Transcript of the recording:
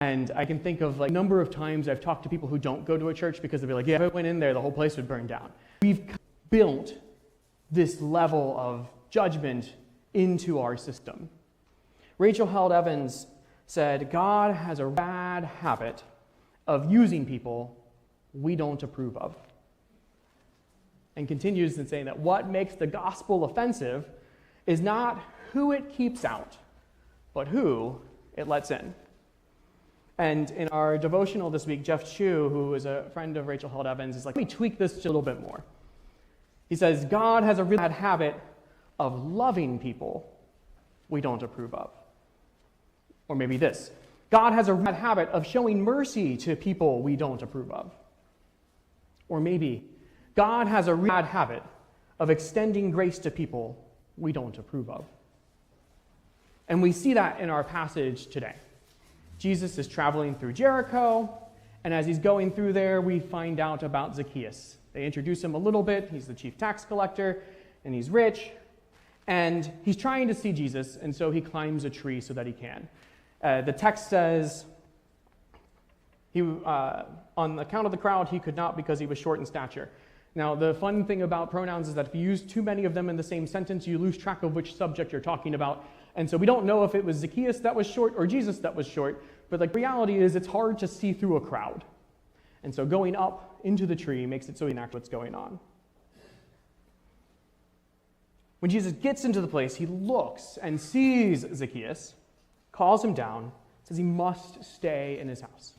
And I can think of like a number of times I've talked to people who don't go to a church because they'll be like, yeah, if I went in there, the whole place would burn down. We've built this level of judgment into our system. Rachel Held Evans said, God has a bad habit of using people we don't approve of. And continues in saying that what makes the gospel offensive is not who it keeps out, but who it lets in. And in our devotional this week, Jeff Chu, who is a friend of Rachel Held Evans, is like, let me tweak this just a little bit more. He says, God has a really bad habit of loving people we don't approve of. Or maybe this, God has a bad habit of showing mercy to people we don't approve of. Or maybe, God has a bad habit of extending grace to people we don't approve of. And we see that in our passage today. Jesus is traveling through Jericho, and as he's going through there, we find out about Zacchaeus. They introduce him a little bit. He's the chief tax collector, and he's rich, and he's trying to see Jesus, and so he climbs a tree so that he can. The text says, on account of the crowd, he could not because he was short in stature. Now, the fun thing about pronouns is that if you use too many of them in the same sentence, you lose track of which subject you're talking about. And so we don't know if it was Zacchaeus that was short or Jesus that was short, but the reality is it's hard to see through a crowd. And so going up into the tree makes it so you can act what's going on. When Jesus gets into the place, he looks and sees Zacchaeus, calls him down, says he must stay in his house.